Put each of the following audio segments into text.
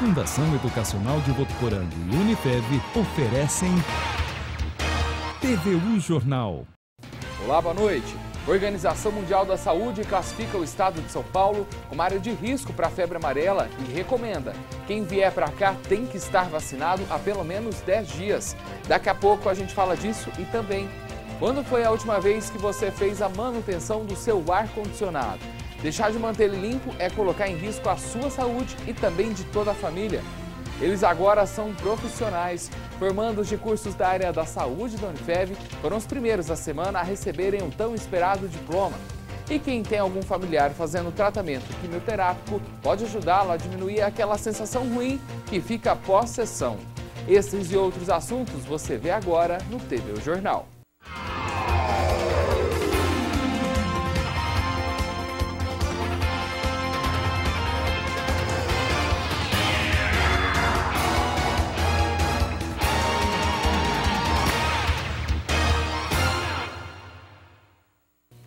Fundação Educacional de Votuporanga e Unifev oferecem TVU Jornal. Olá, boa noite. A Organização Mundial da Saúde classifica o estado de São Paulo como área de risco para a febre amarela e recomenda: quem vier para cá tem que estar vacinado há pelo menos 10 dias. Daqui a pouco a gente fala disso e também: quando foi a última vez que você fez a manutenção do seu ar-condicionado? Deixar de manter ele limpo é colocar em risco a sua saúde e também de toda a família. Eles agora são profissionais, formandos de cursos da área da saúde da Unifev, foram os primeiros da semana a receberem o tão esperado diploma. E quem tem algum familiar fazendo tratamento quimioterápico pode ajudá-lo a diminuir aquela sensação ruim que fica após sessão. Esses e outros assuntos você vê agora no TVU Jornal.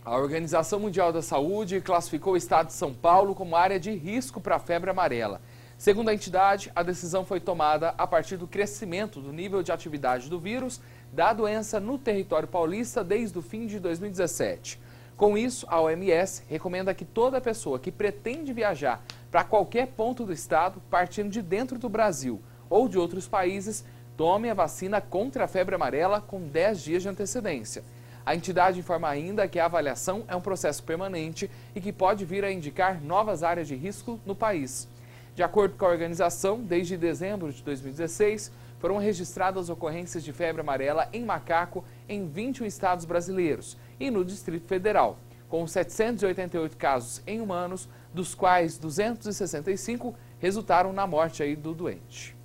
A Organização Mundial da Saúde classificou o estado de São Paulo como área de risco para a febre amarela. Segundo a entidade, a decisão foi tomada a partir do crescimento do nível de atividade do vírus da doença no território paulista desde o fim de 2017. Com isso, a OMS recomenda que toda pessoa que pretende viajar para qualquer ponto do estado, partindo de dentro do Brasil ou de outros países, tome a vacina contra a febre amarela com 10 dias de antecedência. A entidade informa ainda que a avaliação é um processo permanente e que pode vir a indicar novas áreas de risco no país. De acordo com a organização, desde dezembro de 2016, foram registradas ocorrências de febre amarela em macaco em 21 estados brasileiros e no Distrito Federal, com 788 casos em humanos, dos quais 265 resultaram na morte do doente.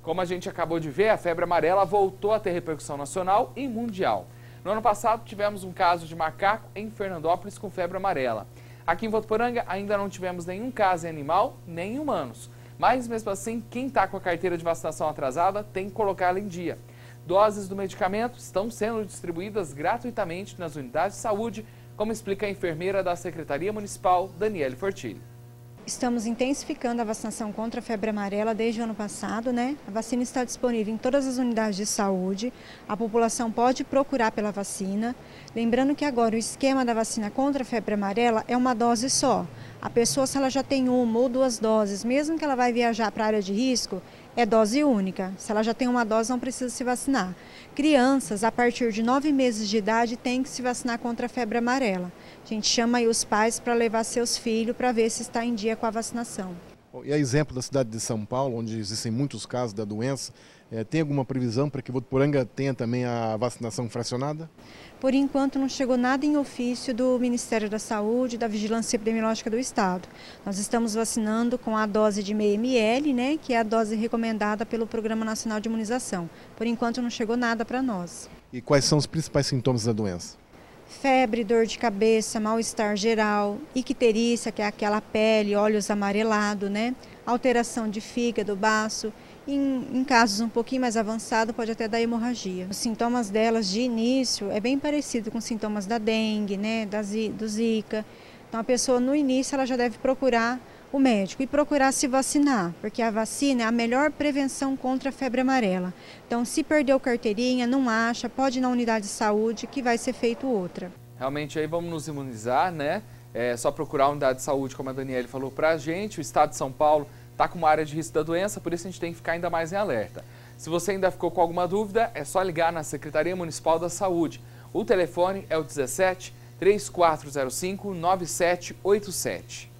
Como a gente acabou de ver, a febre amarela voltou a ter repercussão nacional e mundial. No ano passado, tivemos um caso de macaco em Fernandópolis com febre amarela. Aqui em Votuporanga, ainda não tivemos nenhum caso em animal, nem em humanos. Mas, mesmo assim, quem está com a carteira de vacinação atrasada tem que colocá-la em dia. Doses do medicamento estão sendo distribuídas gratuitamente nas unidades de saúde, como explica a enfermeira da Secretaria Municipal, Daniele Fortilli. Estamos intensificando a vacinação contra a febre amarela desde o ano passado, né? A vacina está disponível em todas as unidades de saúde, a população pode procurar pela vacina. Lembrando que agora o esquema da vacina contra a febre amarela é uma dose só. A pessoa, se ela já tem uma ou duas doses, mesmo que ela vai viajar para a área de risco, é dose única. Se ela já tem uma dose, não precisa se vacinar. Crianças, a partir de 9 meses de idade, têm que se vacinar contra a febre amarela. A gente chama aí os pais para levar seus filhos para ver se está em dia com a vacinação. E a exemplo da cidade de São Paulo, onde existem muitos casos da doença, tem alguma previsão para que Votuporanga tenha também a vacinação fracionada? Por enquanto não chegou nada em ofício do Ministério da Saúde e da Vigilância Epidemiológica do Estado. Nós estamos vacinando com a dose de meio ml, né, que é a dose recomendada pelo Programa Nacional de Imunização. Por enquanto não chegou nada para nós. E quais são os principais sintomas da doença? Febre, dor de cabeça, mal-estar geral, icterícia, que é aquela pele, olhos amarelados, né? Alteração de fígado, baço. Em casos um pouquinho mais avançados, pode até dar hemorragia. Os sintomas delas de início é bem parecido com os sintomas da dengue, né? Do zika. Então a pessoa no início ela já deve procurar o médico e procurar se vacinar, porque a vacina é a melhor prevenção contra a febre amarela. Então, se perdeu carteirinha, não acha, pode ir na unidade de saúde que vai ser feito outra. Realmente aí vamos nos imunizar, né? É só procurar a unidade de saúde, como a Daniele falou pra gente. O estado de São Paulo está com uma área de risco da doença, por isso a gente tem que ficar ainda mais em alerta. Se você ainda ficou com alguma dúvida, é só ligar na Secretaria Municipal da Saúde. O telefone é o 17 3405 9787.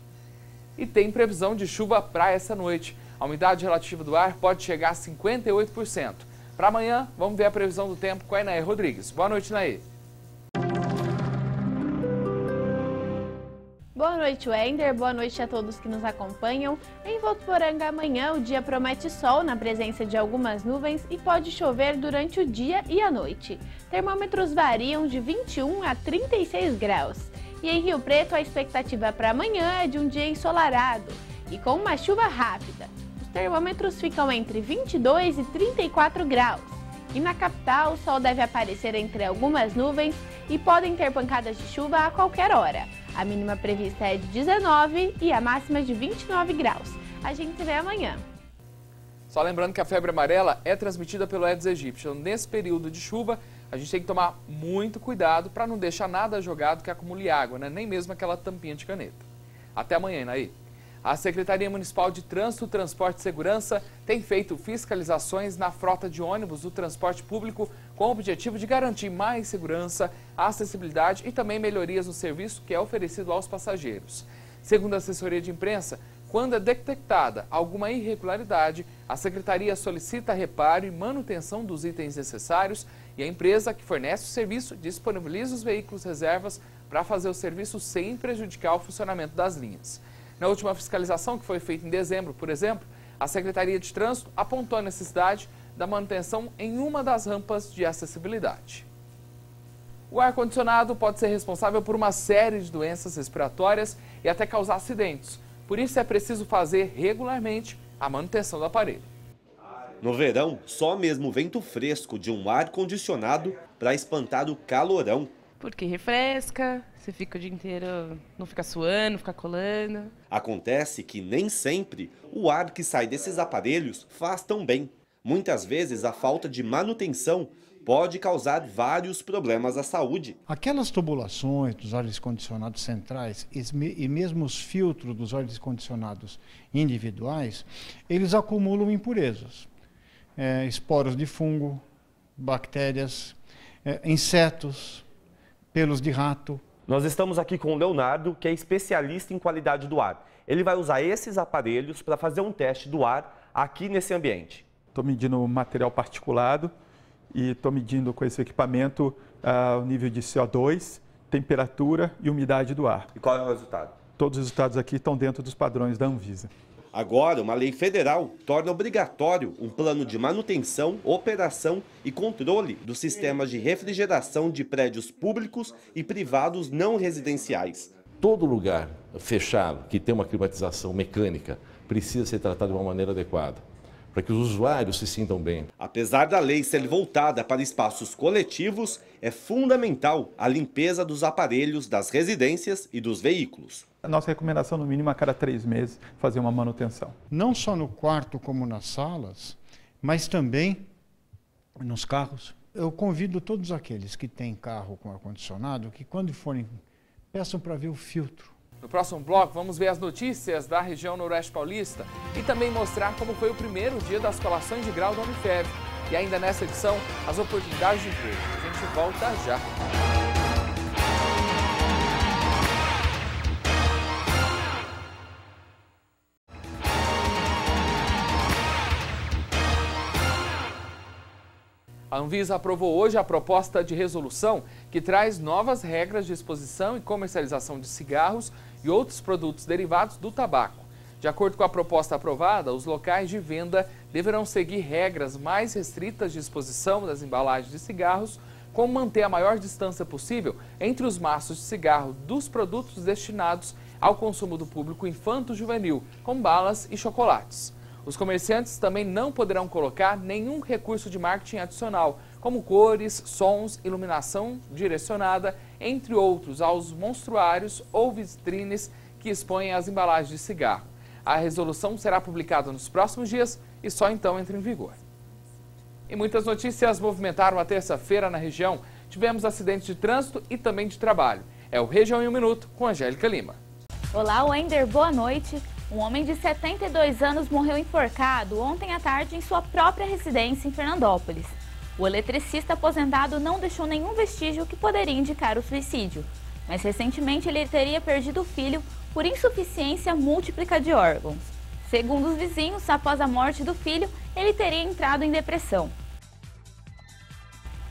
E tem previsão de chuva para essa noite. A umidade relativa do ar pode chegar a 58%. Para amanhã, vamos ver a previsão do tempo com a Inaê Rodrigues. Boa noite, Inaê. Boa noite, Wender. Boa noite a todos que nos acompanham. Em Votuporanga, amanhã o dia promete sol na presença de algumas nuvens e pode chover durante o dia e a noite. Termômetros variam de 21 a 36 graus. E em Rio Preto, a expectativa para amanhã é de um dia ensolarado e com uma chuva rápida. Os termômetros ficam entre 22 e 34 graus. E na capital, o sol deve aparecer entre algumas nuvens e podem ter pancadas de chuva a qualquer hora. A mínima prevista é de 19 e a máxima de 29 graus. A gente se vê amanhã. Só lembrando que a febre amarela é transmitida pelo Aedes aegypti. Então, nesse período de chuva, a gente tem que tomar muito cuidado para não deixar nada jogado que acumule água, né? Nem mesmo aquela tampinha de caneta. Até amanhã, Inaí. A Secretaria Municipal de Trânsito, Transporte e Segurança tem feito fiscalizações na frota de ônibus do transporte público com o objetivo de garantir mais segurança, acessibilidade e também melhorias no serviço que é oferecido aos passageiros. Segundo a assessoria de imprensa, quando é detectada alguma irregularidade, a Secretaria solicita reparo e manutenção dos itens necessários e a empresa que fornece o serviço disponibiliza os veículos reservas para fazer o serviço sem prejudicar o funcionamento das linhas. Na última fiscalização, que foi feita em dezembro, por exemplo, a Secretaria de Trânsito apontou a necessidade da manutenção em uma das rampas de acessibilidade. O ar-condicionado pode ser responsável por uma série de doenças respiratórias e até causar acidentes. Por isso é preciso fazer regularmente a manutenção do aparelho. No verão, só mesmo o vento fresco de um ar-condicionado para espantar o calorão. Porque refresca, você fica o dia inteiro, não fica suando, fica colando. Acontece que nem sempre o ar que sai desses aparelhos faz tão bem. Muitas vezes a falta de manutenção pode causar vários problemas à saúde. Aquelas tubulações dos ares condicionados centrais e mesmo os filtros dos ares condicionados individuais, eles acumulam impurezas. Esporos de fungo, bactérias, insetos, pelos de rato. Nós estamos aqui com o Leonardo, que é especialista em qualidade do ar. Ele vai usar esses aparelhos para fazer um teste do ar aqui nesse ambiente. Estou medindo o material particulado e estou medindo com esse equipamento o nível de CO2, temperatura e umidade do ar. E qual é o resultado? Todos os resultados aqui estão dentro dos padrões da Anvisa. Agora, uma lei federal torna obrigatório um plano de manutenção, operação e controle dos sistemas de refrigeração de prédios públicos e privados não residenciais. Todo lugar fechado que tem uma climatização mecânica precisa ser tratado de uma maneira adequada, para que os usuários se sintam bem. Apesar da lei ser voltada para espaços coletivos, é fundamental a limpeza dos aparelhos das residências e dos veículos. A nossa recomendação, no mínimo, a cada 3 meses, fazer uma manutenção. Não só no quarto como nas salas, mas também nos carros. Eu convido todos aqueles que têm carro com ar-condicionado que, quando forem, peçam para ver o filtro. No próximo bloco, vamos ver as notícias da região noroeste paulista e também mostrar como foi o primeiro dia das colações de grau da Unifev. E ainda nessa edição, as oportunidades de emprego. A gente volta já. A Anvisa aprovou hoje a proposta de resolução que traz novas regras de exposição e comercialização de cigarros e outros produtos derivados do tabaco. De acordo com a proposta aprovada, os locais de venda deverão seguir regras mais restritas de exposição das embalagens de cigarros, como manter a maior distância possível entre os maços de cigarro dos produtos destinados ao consumo do público infanto-juvenil, como balas e chocolates. Os comerciantes também não poderão colocar nenhum recurso de marketing adicional, como cores, sons, iluminação direcionada, entre outros, aos monstruários ou vitrines que expõem as embalagens de cigarro. A resolução será publicada nos próximos dias e só então entra em vigor. E muitas notícias movimentaram a terça-feira na região. Tivemos acidentes de trânsito e também de trabalho. É o Região em 1 Minuto, com Angélica Lima. Olá, Wender, boa noite. Um homem de 72 anos morreu enforcado ontem à tarde em sua própria residência em Fernandópolis. O eletricista aposentado não deixou nenhum vestígio que poderia indicar o suicídio, mas recentemente ele teria perdido o filho por insuficiência múltipla de órgãos. Segundo os vizinhos, após a morte do filho, ele teria entrado em depressão.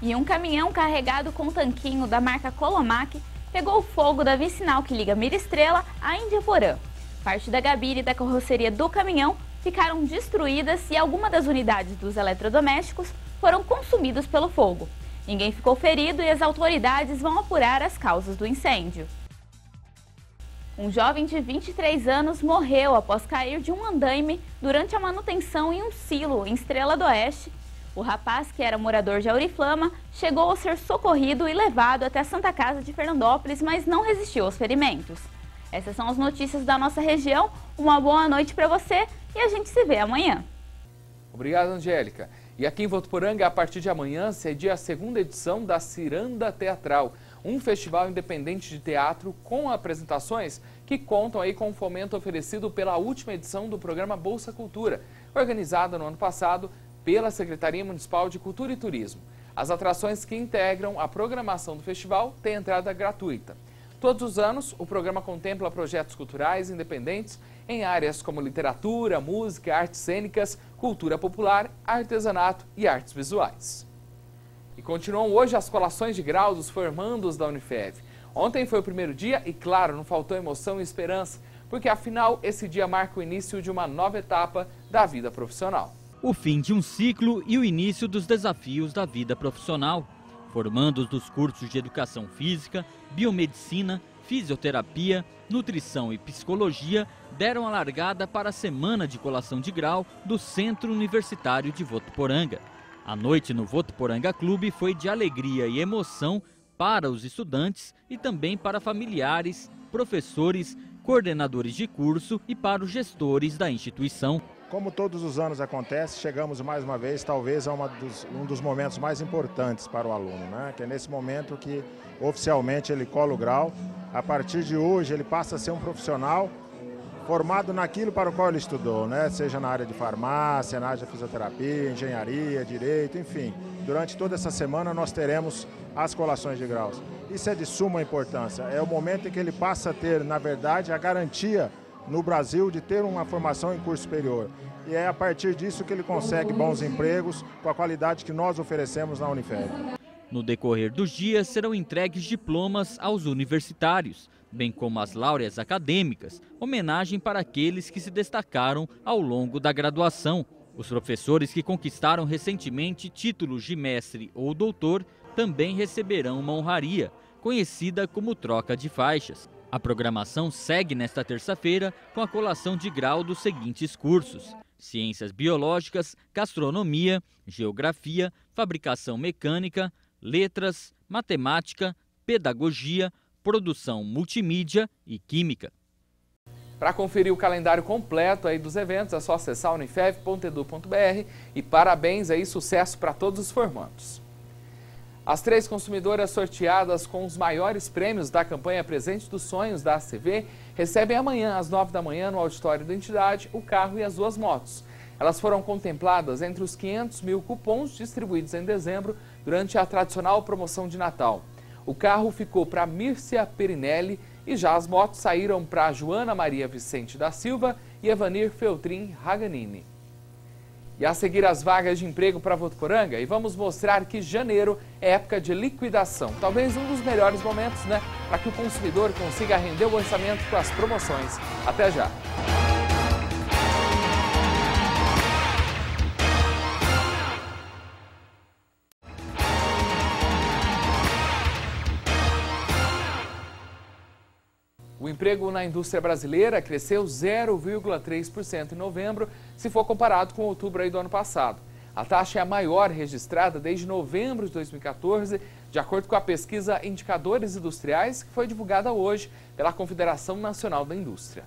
E um caminhão carregado com um tanquinho da marca Colomac pegou fogo da vicinal que liga Mira Estrela a Indiaporã. Parte da gabine e da carroceria do caminhão ficaram destruídas e algumas das unidades dos eletrodomésticos foram consumidos pelo fogo. Ninguém ficou ferido e as autoridades vão apurar as causas do incêndio. Um jovem de 23 anos morreu após cair de um andaime durante a manutenção em um silo em Estrela do Oeste. O rapaz, que era morador de Auriflama, chegou a ser socorrido e levado até a Santa Casa de Fernandópolis, mas não resistiu aos ferimentos. Essas são as notícias da nossa região. Uma boa noite para você e a gente se vê amanhã. Obrigado, Angélica. E aqui em Votuporanga, a partir de amanhã, cedia a segunda edição da Ciranda Teatral, um festival independente de teatro com apresentações que contam aí com o fomento oferecido pela última edição do programa Bolsa Cultura, organizada no ano passado pela Secretaria Municipal de Cultura e Turismo. As atrações que integram a programação do festival têm entrada gratuita. Todos os anos, o programa contempla projetos culturais independentes em áreas como literatura, música, artes cênicas, cultura popular, artesanato e artes visuais. E continuam hoje as colações de grau dos formandos da Unifev. Ontem foi o primeiro dia e, claro, não faltou emoção e esperança, porque afinal esse dia marca o início de uma nova etapa da vida profissional. O fim de um ciclo e o início dos desafios da vida profissional. Formandos dos cursos de Educação Física, Biomedicina, Fisioterapia, Nutrição e Psicologia deram a largada para a semana de colação de grau do Centro Universitário de Votuporanga. A noite no Votuporanga Clube foi de alegria e emoção para os estudantes e também para familiares, professores, coordenadores de curso e para os gestores da instituição. Como todos os anos acontece, chegamos mais uma vez, talvez, a um dos momentos mais importantes para o aluno, né? Que é nesse momento que oficialmente ele cola o grau. A partir de hoje ele passa a ser um profissional formado naquilo para o qual ele estudou, né? Seja na área de farmácia, na área de fisioterapia, engenharia, direito, enfim. Durante toda essa semana nós teremos as colações de graus. Isso é de suma importância, é o momento em que ele passa a ter, na verdade, a garantia no Brasil de ter uma formação em curso superior. E é a partir disso que ele consegue bons empregos com a qualidade que nós oferecemos na Unifev. No decorrer dos dias serão entregues diplomas aos universitários, bem como as laureas acadêmicas, homenagem para aqueles que se destacaram ao longo da graduação. Os professores que conquistaram recentemente títulos de mestre ou doutor também receberão uma honraria, conhecida como troca de faixas. A programação segue nesta terça-feira com a colação de grau dos seguintes cursos: Ciências Biológicas, Gastronomia, Geografia, Fabricação Mecânica, Letras, Matemática, Pedagogia, Produção Multimídia e Química. Para conferir o calendário completo aí dos eventos, é só acessar unifev.edu.br e parabéns aí, sucesso para todos os formandos. As 3 consumidoras sorteadas com os maiores prêmios da campanha Presente dos Sonhos da ACV recebem amanhã, às 9 da manhã, no auditório da entidade, o carro e as 2 motos. Elas foram contempladas entre os 500 mil cupons distribuídos em dezembro durante a tradicional promoção de Natal. O carro ficou para Mírcia Perinelli e já as motos saíram para Joana Maria Vicente da Silva e Evanir Feltrin Raganini. E a seguir as vagas de emprego para Votuporanga, e vamos mostrar que janeiro é época de liquidação. Talvez um dos melhores momentos, né? Para que o consumidor consiga render o orçamento com as promoções. Até já! O emprego na indústria brasileira cresceu 0,3% em novembro, se for comparado com outubro aí do ano passado. A taxa é a maior registrada desde novembro de 2014, de acordo com a pesquisa Indicadores Industriais, que foi divulgada hoje pela Confederação Nacional da Indústria.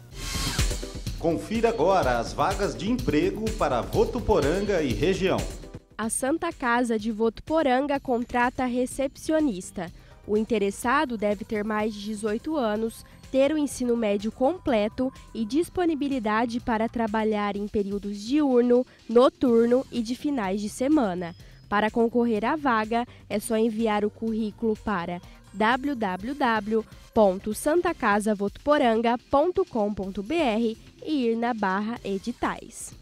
Confira agora as vagas de emprego para Votuporanga e região. A Santa Casa de Votuporanga contrata recepcionista. O interessado deve ter mais de 18 anos, ter o ensino médio completo e disponibilidade para trabalhar em períodos diurno, noturno e de finais de semana. Para concorrer à vaga, é só enviar o currículo para www.santacasavotuporanga.com.br e ir na barra editais.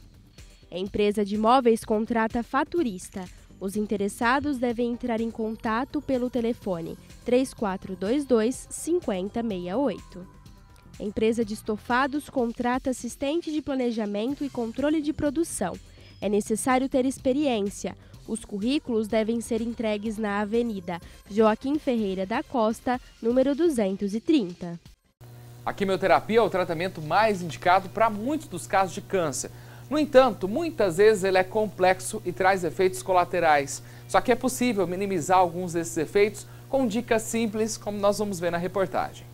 A empresa de móveis contrata faturista. Os interessados devem entrar em contato pelo telefone 3422-5068. A empresa de estofados contrata assistente de planejamento e controle de produção. É necessário ter experiência. Os currículos devem ser entregues na Avenida Joaquim Ferreira da Costa, número 230. A quimioterapia é o tratamento mais indicado para muitos dos casos de câncer. No entanto, muitas vezes ele é complexo e traz efeitos colaterais. Só que é possível minimizar alguns desses efeitos com dicas simples, como nós vamos ver na reportagem.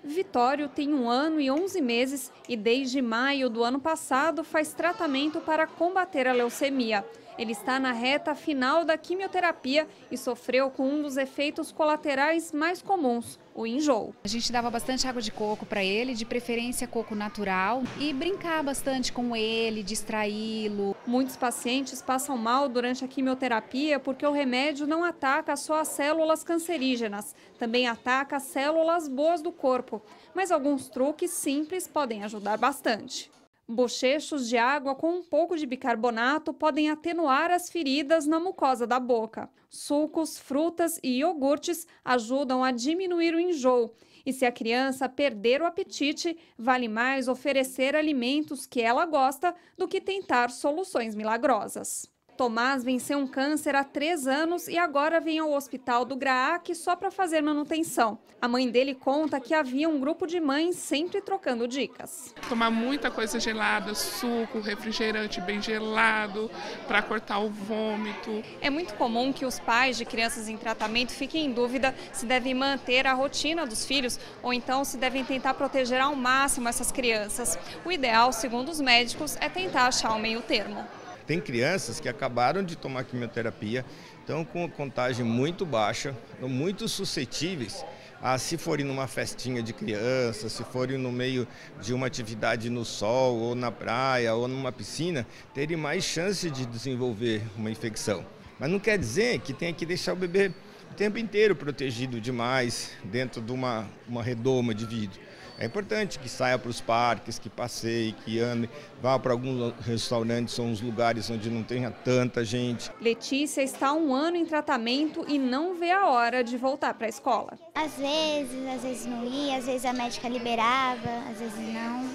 Vitório tem 1 ano e 11 meses e desde maio do ano passado faz tratamento para combater a leucemia. Ele está na reta final da quimioterapia e sofreu com um dos efeitos colaterais mais comuns, o enjoo. A gente dava bastante água de coco para ele, de preferência coco natural, e brincar bastante com ele, distraí-lo. Muitos pacientes passam mal durante a quimioterapia porque o remédio não ataca só as células cancerígenas, também ataca as células boas do corpo. Mas alguns truques simples podem ajudar bastante. Bochechos de água com um pouco de bicarbonato podem atenuar as feridas na mucosa da boca. Sucos, frutas e iogurtes ajudam a diminuir o enjoo. E se a criança perder o apetite, vale mais oferecer alimentos que ela gosta do que tentar soluções milagrosas. Tomás venceu um câncer há 3 anos e agora vem ao hospital do GRAAC só para fazer manutenção. A mãe dele conta que havia um grupo de mães sempre trocando dicas. Tomar muita coisa gelada, suco, refrigerante bem gelado, para cortar o vômito. É muito comum que os pais de crianças em tratamento fiquem em dúvida se devem manter a rotina dos filhos ou então se devem tentar proteger ao máximo essas crianças. O ideal, segundo os médicos, é tentar achar um meio termo. Tem crianças que acabaram de tomar quimioterapia, estão com contagem muito baixa, muito suscetíveis a, se forem numa festinha de criança, se forem no meio de uma atividade no sol, ou na praia, ou numa piscina, terem mais chance de desenvolver uma infecção. Mas não quer dizer que tenha que deixar o bebê o tempo inteiro protegido demais dentro de uma redoma de vidro. É importante que saia para os parques, que passeie, que ande, vá para alguns restaurantes ou uns lugares onde não tenha tanta gente. Letícia está há 1 ano em tratamento e não vê a hora de voltar para a escola. Às vezes não ia, às vezes a médica liberava, às vezes não.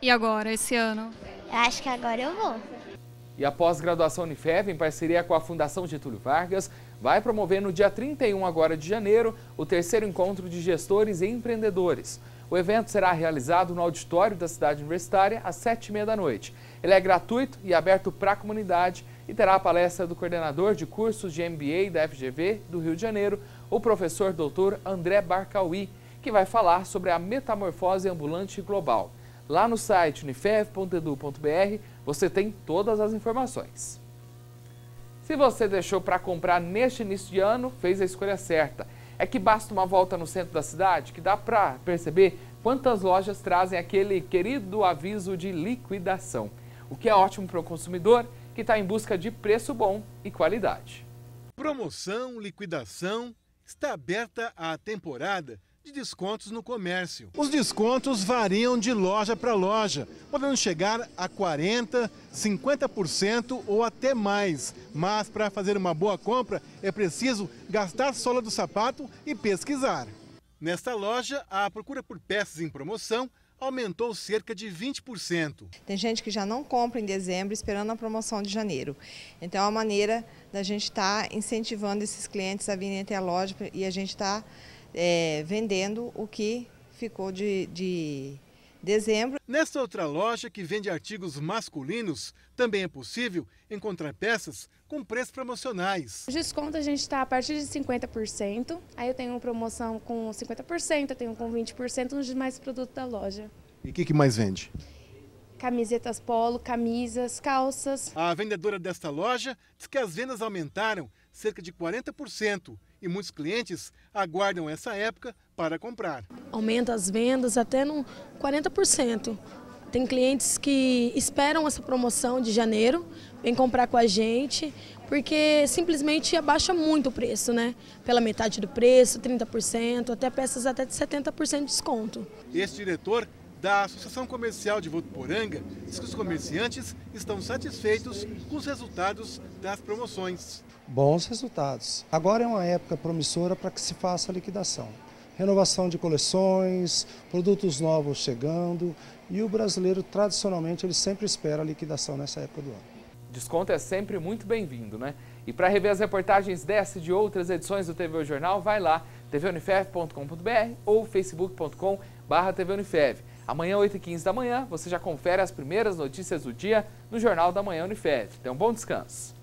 E agora, esse ano? Eu acho que agora eu vou. E a pós-graduação Unifev, em parceria com a Fundação Getúlio Vargas, vai promover no dia 31 agora de janeiro o 3º encontro de gestores e empreendedores. O evento será realizado no auditório da cidade universitária às 7h30 da noite. Ele é gratuito e aberto para a comunidade e terá a palestra do coordenador de cursos de MBA da FGV do Rio de Janeiro, o professor Dr. André Barcauí, que vai falar sobre a metamorfose ambulante global. Lá no site unifev.edu.br você tem todas as informações. Se você deixou para comprar neste início de ano, fez a escolha certa. É que basta uma volta no centro da cidade que dá para perceber quantas lojas trazem aquele querido aviso de liquidação. O que é ótimo para o consumidor que está em busca de preço bom e qualidade. Promoção, liquidação, está aberta a temporada de descontos no comércio. Os descontos variam de loja para loja, podendo chegar a 40%, 50% ou até mais. Mas para fazer uma boa compra é preciso gastar a sola do sapato e pesquisar. Nesta loja, a procura por peças em promoção aumentou cerca de 20%. Tem gente que já não compra em dezembro esperando a promoção de janeiro. Então é uma maneira da gente estar incentivando esses clientes a virem até a loja e a gente está vendendo o que ficou de dezembro. Nesta outra loja que vende artigos masculinos, também é possível encontrar peças com preços promocionais. O desconto a gente está a partir de 50%, aí eu tenho promoção com 50%, eu tenho com 20% nos demais produtos da loja. E o que mais vende? Camisetas polo, camisas, calças. A vendedora desta loja diz que as vendas aumentaram cerca de 40%. E muitos clientes aguardam essa época para comprar. Aumenta as vendas até no 40%. Tem clientes que esperam essa promoção de janeiro, vêm comprar com a gente, porque simplesmente abaixa muito o preço, né? Pela metade do preço, 30%, até peças até de 70% de desconto. Esse diretor da Associação Comercial de Votuporanga diz que os comerciantes estão satisfeitos com os resultados das promoções. Bons resultados. Agora é uma época promissora para que se faça a liquidação. Renovação de coleções, produtos novos chegando e o brasileiro, tradicionalmente, ele sempre espera a liquidação nessa época do ano. Desconto é sempre muito bem-vindo, né? E para rever as reportagens dessa e de outras edições do TV o Jornal, vai lá, tvunifev.com.br ou facebook.com/tvunifev. Amanhã, 8h15 da manhã, você já confere as primeiras notícias do dia no Jornal da Manhã Unifev. Tenha um bom descanso.